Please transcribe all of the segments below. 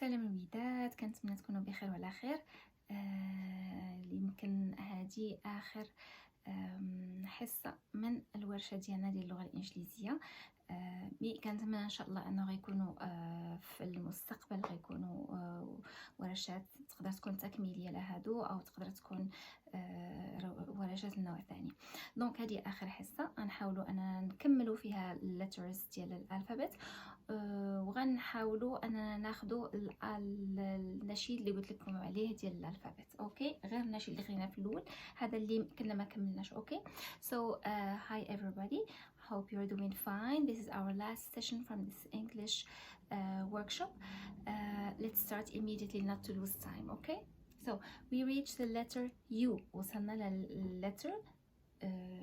سلام الوداد، كنتمنى تكونوا بخير وعلى خير. يمكن هذه اخر حصه من الورشه ديالنا ديال اللغه الانجليزيه. مي كنتمنى ان شاء الله انه غيكونوا في المستقبل غيكونوا ورشات تقدر تكون تكميليه لهادو او تقدر تكون ورشات النوع الثاني. دونك هذه اخر حصه غنحاولوا ان نكملوا فيها الليترز ديال الالفابet، وغنحاولوا اننا ناخذوا النشيد اللي قلت لكم عليه ديال الالفابet. اوكي، غير النشيد اللي خلينا في الاول، هذا اللي كنا ما كملناش. اوكي، so hi everybody, hope you're doing fine. This is our last session from this English workshop. Let's start immediately, not to lose time. Okay, so we reached the letter U. وصلنا للletter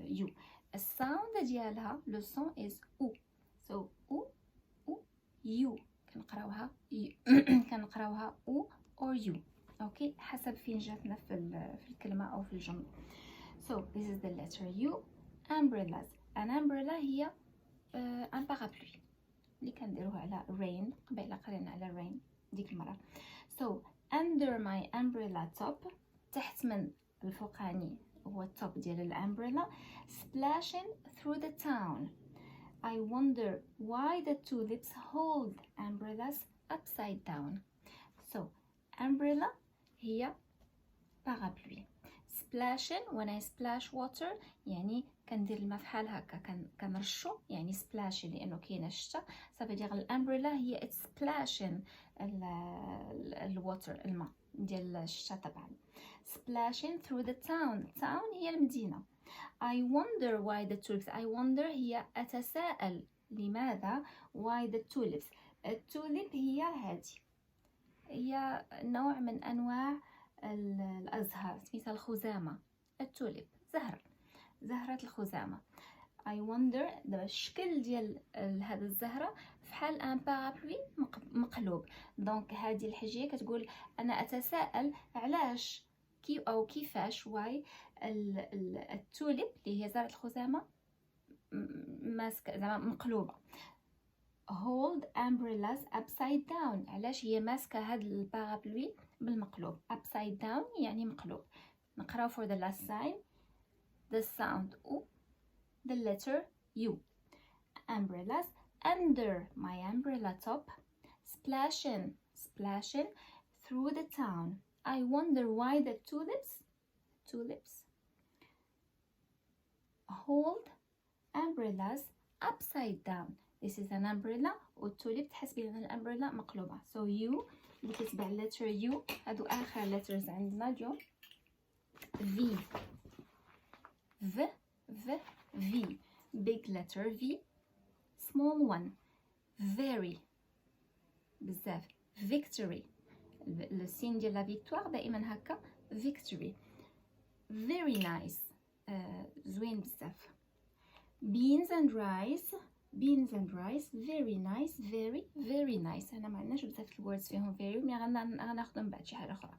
U. الساوند ديالها le son is U. so U U كنقراوها كنقراوها او or you. اوكي، حسب فين جاتنا في الكلمه او في الجمله. so this is the letter U. umbrellas. an umbrella هي ان parapluie اللي كنديروه على rain. قبيله قرينا على rain ديك المره. so under my umbrella top، تحت من الفوقاني هو التوب ديال الامبريلا. splashing through the town. I wonder why the tulips hold umbrellas upside down. So, umbrella هي parapluie. Splashing, when I splash water يعني كندير الماء فحال هكا كنرشو، يعني splashing لأنه كاينة الشتا. صافي ديال الامبريلا هي it's splashing الواتر، الماء ديال الشتا طبعا. Splashing through the town. town هي المدينة. I wonder why the tulips. I wonder هي أتساءل لماذا. why the tulips. التوليب هي هذه، هي نوع من أنواع الأزهار سميتها الخزامة. التوليب زهرة الخزامة. I wonder دابا الشكل ديال هذا الزهرة فحال ان بارابلوي مقلوب. دونك هذه الحاجة كتقول أنا أتساءل علاش أو كيفاش واي التوليب اللي هي زهرة الخزامة ماسكة زعما مقلوبة. hold umbrellas upside down. علاش هي ماسكة هاد البارابلوي بالمقلوب. upside down يعني مقلوب. نقراو for the last time the sound U, the letter U. umbrellas under my umbrella top, splashing through the town. I wonder why the tulips hold umbrellas upside down. This is an umbrella والتوليب تحسبي ان الامبريلا مقلوبه. so U اللي كتبع letter U. هادو اخر letters عندنا اليوم. V V big letter V. small one very بزاف. victory السين ديال لا فيكتوار دائما هكا victory. very nice زوين بزاف. beans and rice very nice very nice. هنا ما عندناش بزاف الوردز فيهم very، مي غناخذهم بعد شي حاجه اخرى.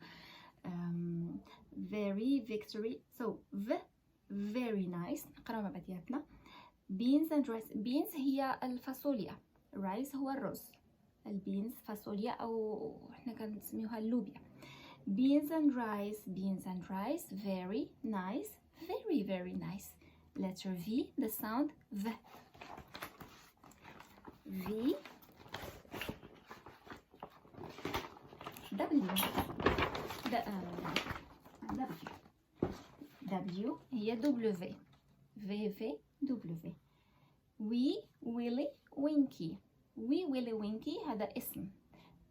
very victory. so very nice. نقراو مع بعضياتنا. beans and rice. beans هي الفاصوليا، rice هو الرز. البينز فاصوليا او احنا كنسميوها اللوبيا. beans and rice very nice very nice. letter V, the sound V. V W W هي W. W. wee willy winky هذا اسم.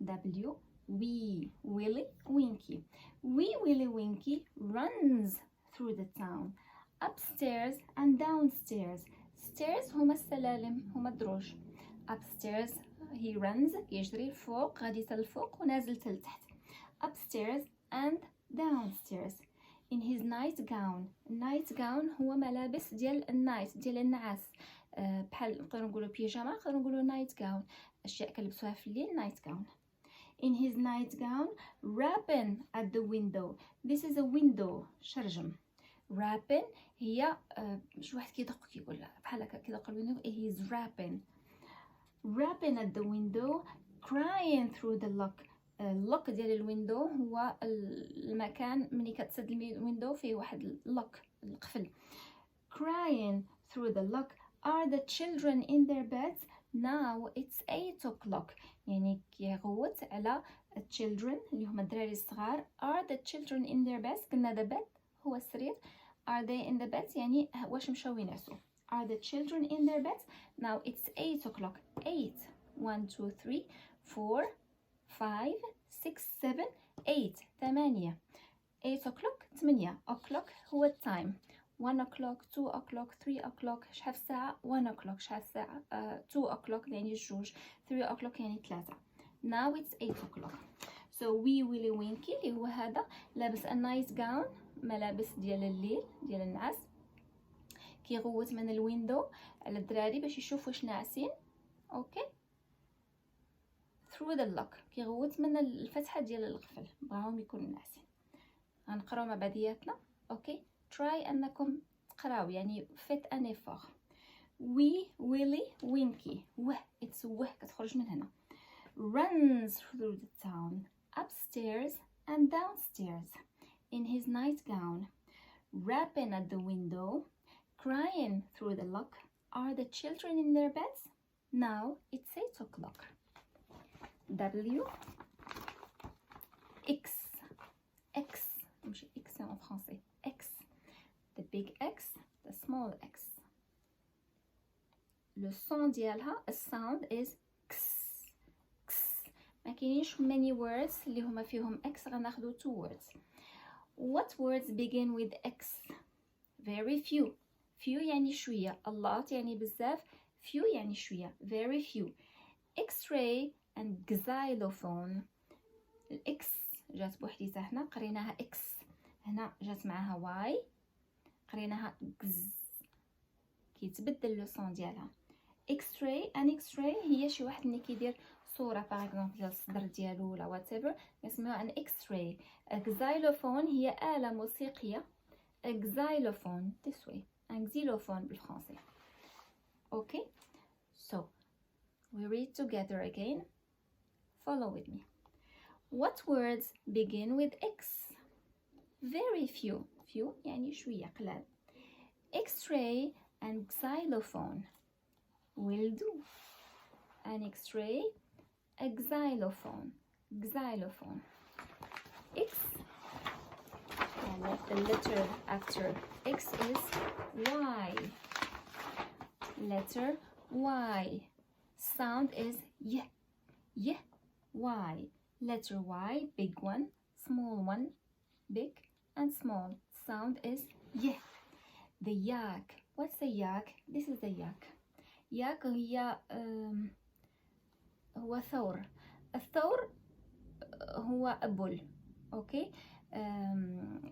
W wee willy winky runs through the town upstairs and downstairs. stairs هما السلالم، هما الدروج. upstairs he runs يجري فوق، غادي الفوق ونازل تلتحت. upstairs and downstairs in his night gown هو ملابس ديال النايت ديال النعاس. بحال نقدروا نقولوا بيجاما، نقدروا نقولوا نايت جاون، اشياء كنلبسوها في الليل نايت جاون. in his night gown rapping at the window. this is a window شرجم. rapping هي شي واحد كيدق كيقول بحال هكا كيدق الويندو. he is rapping at the window crying through the lock. اللوك ديال الويندو هو المكان ملي كتسد الويندو فيه واحد اللوك القفل. crying through the lock are the children in their beds now it's 8 o'clock. يعني كيغوت على children اللي هما الدراري الصغار. are the children in their beds قلنا the bed هو السرير. are they in the beds يعني واش مشاو ينعسوا. are the children in their beds now it's 8 o'clock. 8 1 2 3 4 5 6 7 8 8 8 o'clock 8 o'clock هو التايم. 1 o'clock 2 o'clock 3 o'clock شحال الساعة. 1 o'clock شحال الساعة. 2 o'clock يعني الجوج. 3 o'clock يعني 3. now it's 8 o'clock. so wee willy winky اللي هو هذا لابس a nice gown ملابس ديال الليل ديال النعاس. كيغوت من الويندو على الدراري باش يشوفوا واش ناعسين. اوكي through the lock كيغوت من الفتحة ديال القفل بغاهم يكونوا ناعسين. غنقراو مع بعضياتنا. اوكي try انكم تقراو يعني فيت ان ايفور. wee willy winky وه it's وه كتخرج من هنا. runs through the town upstairs and downstairs in his nice gown rapping at the window crying through the lock are the children in their beds now it's 8 o'clock. W X X ماشي X en français. X the big X the small X. le son ديالها a sound is X X. ما كاينينش many words اللي هما فيهم X. غناخدو 2 words. what words begin with X. very few. few يعني شوية. a lot يعني بزاف. few يعني شوية. very few. X-ray and xylophone. الإكس جات بوحديتها هنا قريناها إكس. هنا جات معاها واي قريناها غز. كيتبدل لو صون ديالها. X-ray and X-ray هي شي واحد اللي كيدير صورة باغ اكزومبل ديال الصدر ديالو ولا واتيفر كنسميوها ان X-ray. xylophone هي آلة موسيقية. xylophone this way. un xylophone بالفرنسي. اوكي so we read together again. Follow with me. What words begin with X? Very few. Few يعني شوية قلال. X-ray and xylophone. Will do. An X-ray, a xylophone. Xylophone. X. And the letter after X is Y. Letter Y. Sound is Y. Y. Y. Letter Y, big one, small one, big and small. Sound is Y. The yak. What's the yak? This is the yak. Yak هي هو ثور. الثور هو bull. اوكي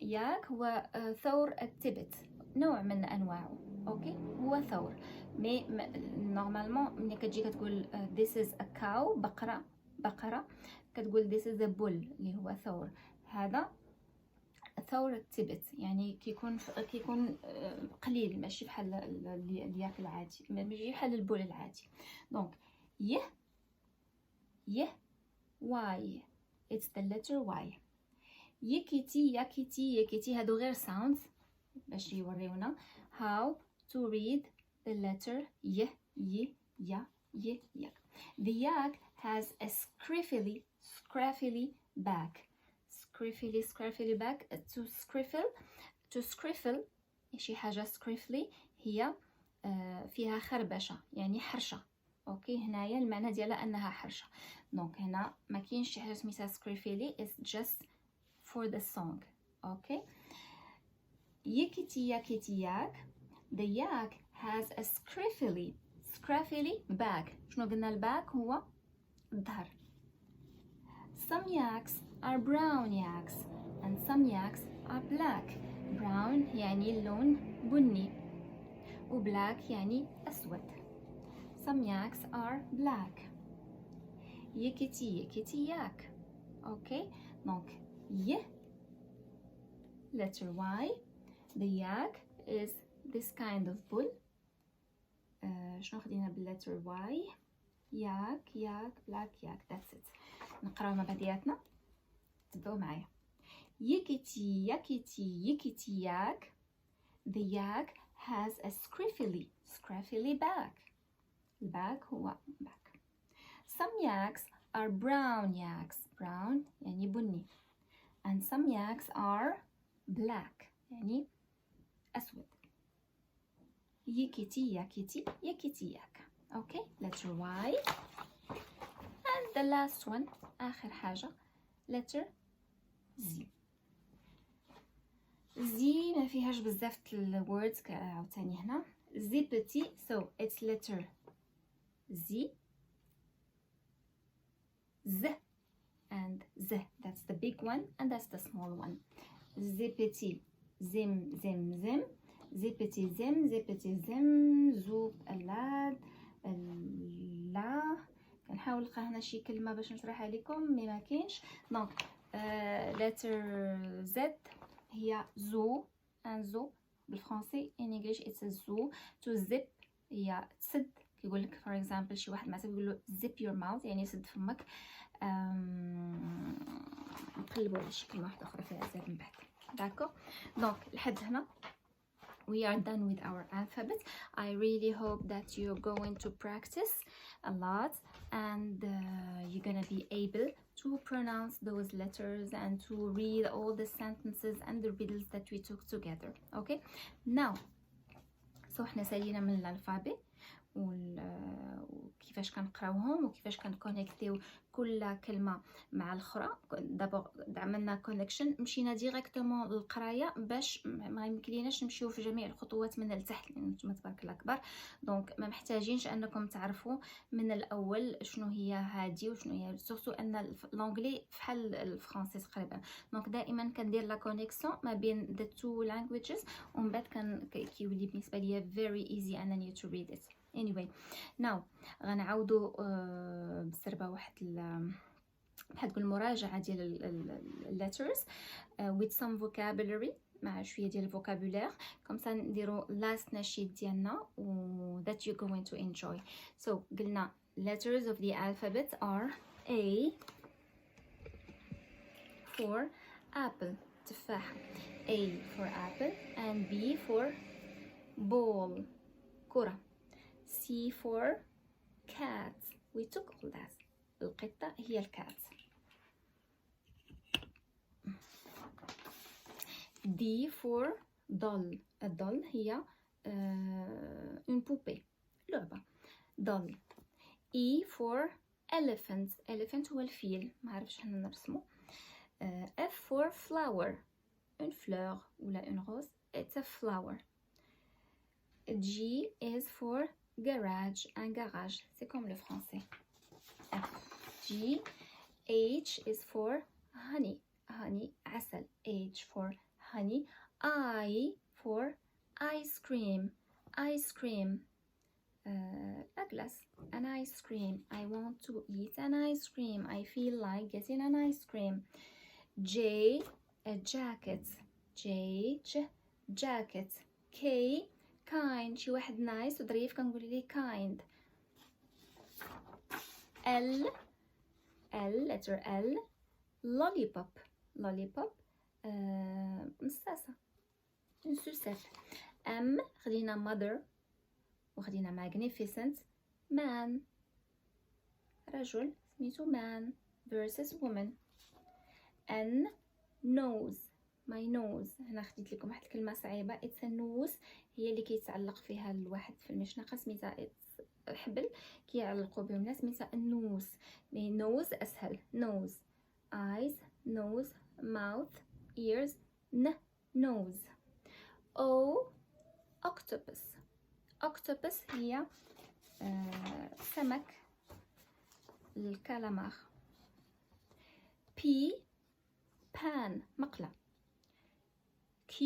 ياك هو ثور التبت نوع من انواعه. اوكي هو ثور. مي نورمالمون ملي كتجي كتقول this is a cow بقرة كتقول this is a bull اللي هو ثور. هذا ثور التبت يعني كيكون قليل ماشي بحال الياك العادي ماشي بحال البول العادي. دونك ي واي it's the letter Y. يكيتي يكيتي يكيتي هادو غير sounds باش يوريونا how to read the letter y ya yak. The yak has a scruffy back. scruffy back. to scruffle شي حاجة scruffy هي فيها خربشة يعني حرشة. اوكي هنايا المعنى ديالها انها حرشة. دونك هنا ما كاينش شي حاجة سميتها scruffy it's just for the song. اوكي يكيتي يكيتي yak. the yak has a scruffy back. شنو قلنا الباك هو الظهر. some yaks are brown yaks and some yaks are black. brown يعني اللون بني و black يعني أسود. some yaks are black. يكيتي يكيتي yak. okay donc y letter Y. the yak is this kind of bull. شنو خدينا بالletter Y yak, yak, black yak. That's it. نقراو مع بعضياتنا. تبعوا معايا. Yickety, yakety, yickety yak. The yak has a scruffy back. الباك هو back. Some yaks are brown yaks. Brown يعني بني. And some yaks are black يعني أسود. Yickety, yakety, yickety yak. Okay, letter Y. And the last one, آخر حاجة, letter Z. Z ما فيهاش بزاف الwords عاوتاني هنا. Z petit, so it's letter Z. Z and Z. That's the big one and that's the small one. Z petit, zim, zim, zim. Z petit zim, Z petit zim. زوب اللاد لا. كنحاول نلقى هنا شي كلمة باش نشرحها لكم مي ما كاينش. دونك letter Z هي زو. ان زو بالفرنسي in English it's a zoo. to zip هي تسد. كيقول لك for example شي واحد مثلا يقول له zip your mouth يعني سد فمك. نقلبوا على شي كلمة واحدة أخرى فيها زاد من بعد. داكو دونك لحد هنا we are done with our alphabet. I really hope that you're going to practice a lot and you're gonna be able to pronounce those letters and to read all the sentences and the riddles that we took together. Okay, now so احنا سالينا من الالفابet وكيفاش كنقراوهم وكيفاش كنكونيكتيو كل كلمه مع الاخرى. دابا عملنا كونيكشن مشينا ديريكتومون للقرايه باش ما يمكنليناش نمشيو في جميع الخطوات من التحت لان نتوما تبارك الله كبار. دونك ما محتاجينش انكم تعرفوا من الاول شنو هي هادي وشنو هي سورتو ان لونجلي فحال الفرنسي تقريبا. دونك دائما كندير لا كونيكسيون ما بين the two languages ومن بعد كيولي بالنسبه ليا very easy انني to read it. anyway now غنعاودو بسربه واحد بحال تقول مراجعه ديال letters with some vocabulary مع شويه ديال الفوكابولير كومسا نديرو last نشيد ديالنا و that you're going to enjoy. so قلنا letters of the alphabet are A for apple تفاح. A for apple and B for ball كرة. C for cat. We took all that. القطة هي الكات. D for doll. الدول هي une poupée لعبة. doll. E for elephant. elephant هو الفيل ما عرفش حنا نرسمو. F for flower. une fleur ولا une rose. It's a flower. G is for garage. un garage. C'est comme le français. F. G. H is for honey. honey عسل. H for honey. I for ice cream. ice cream a glass. an ice cream. I want to eat an ice cream. I feel like getting an ice cream. J. a jacket. J. jacket. K. kind. شي واحد نايس وظريف كنقول ليه kind. L. letter L lollipop. lollipop مصاصة une sucette. M خدينا mother وخدينا magnificent. man رجل سميتو man versus woman. N nose. my nose. هنا خديت لكم واحد الكلمة صعيبة. it's a nose هي اللي كيتعلق فيها الواحد في المشنقة سميتها حبل كيعلقوا بهم الناس سميتها النوس. مي nose أسهل. nose. eyes nose mouth ears nose. O octopus. octopus هي سمك الكالامار. P pan مقلة. Q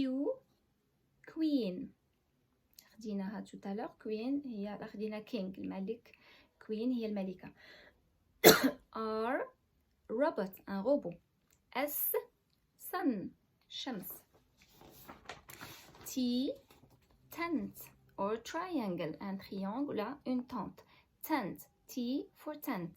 queen خديناها tout à l'heure. queen هي خدينا king الملك. queen هي الملكة. R robot un robot. S sun شمس. T tent or triangle un triangle là une tente. tent T for tent.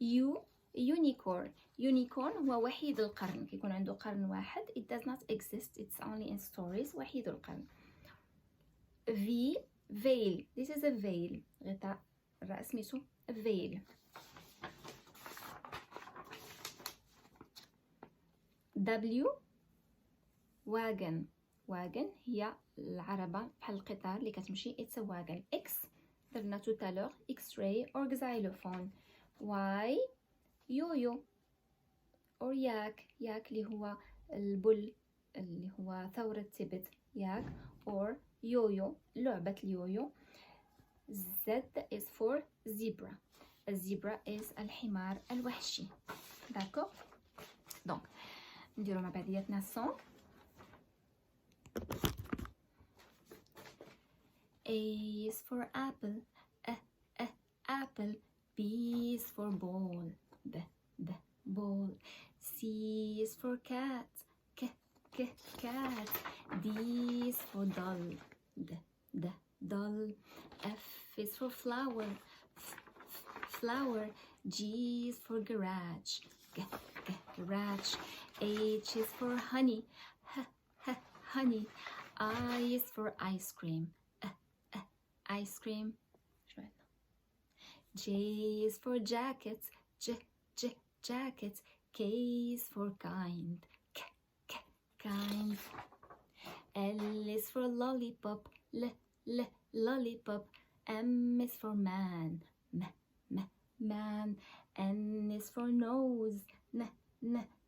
U unicorn. Unicorn هو وحيد القرن، كيكون عنده قرن واحد. It does not exist, it's only in stories. وحيد القرن. V veil. This is a veil. غطاء الرأس سميتو veil. W wagon. wagon هي العربة بحال القطار اللي كتمشي. It's a wagon. X درنا tout à l'heure X-ray or xylophone. Y يويو or ياك. ياك اللي هو البل اللي هو ثورة تبت ياك or يويو لعبة اليويو. Z is for zebra. الزبرة is الحمار الوحشي. داكو دونك نديرو مع بعضياتنا الصون. A is for apple. Apple. B is for ball. B ball. C is for cat. Cat. D is for doll. D doll. F is for flower. Flower. G is for garage. Garage. H is for honey. Honey. I is for ice cream. Ice cream. J is for jacket. Jacket. K is for kind. Kind. L is for lollipop. Lollipop. M is for man. Man. N is for nose.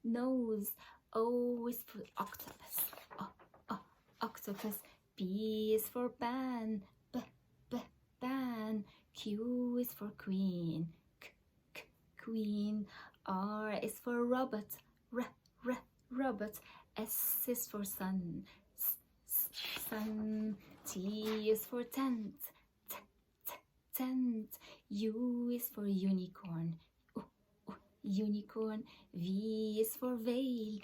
Nose. O is for octopus. Octopus. P is for pan. Pan. Q is for queen. Queen. R is for robot. Robot. S is for sun. Sun. T is for tent. Tent. U is for unicorn. Unicorn. V is for veil.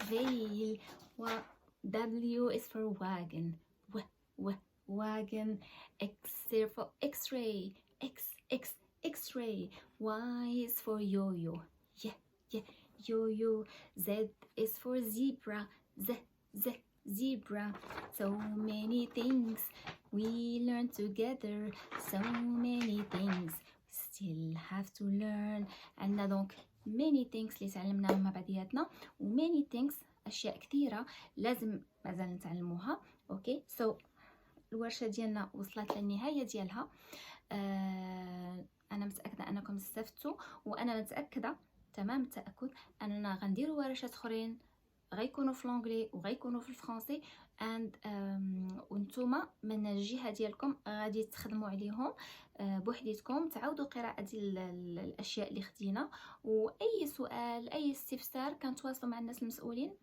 Veil. W is for wagon. Wagon. X is for X-ray. X-ray. Y is for yo-yo. Yo-yo. Z is for zebra. Zebra. So many things we learn together. So many things still have to learn. عندنا دونك many things اللي تعلمناهم مع بعضياتنا و many things أشياء كثيرة لازم مازال نتعلموها. اوكي سو الورشة ديالنا وصلت للنهاية ديالها. أنا متأكدة أنكم استفدتوا، وأنا متأكدة تمام التأكد أننا غنديروا ورشات أخرين غيكونوا في الانجلي وغيكونوا في الفرنسي وانتوما من الجهه ديالكم غادي تخدموا عليهم بوحديتكم، تعاودوا قراءه ديال الاشياء اللي خدينا، واي سؤال اي استفسار كنتواصلوا مع الناس المسؤولين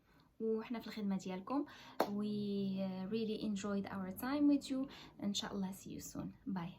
وحنا في الخدمه ديالكم. we really enjoyed our time with you. ان شاء الله see you soon. bye.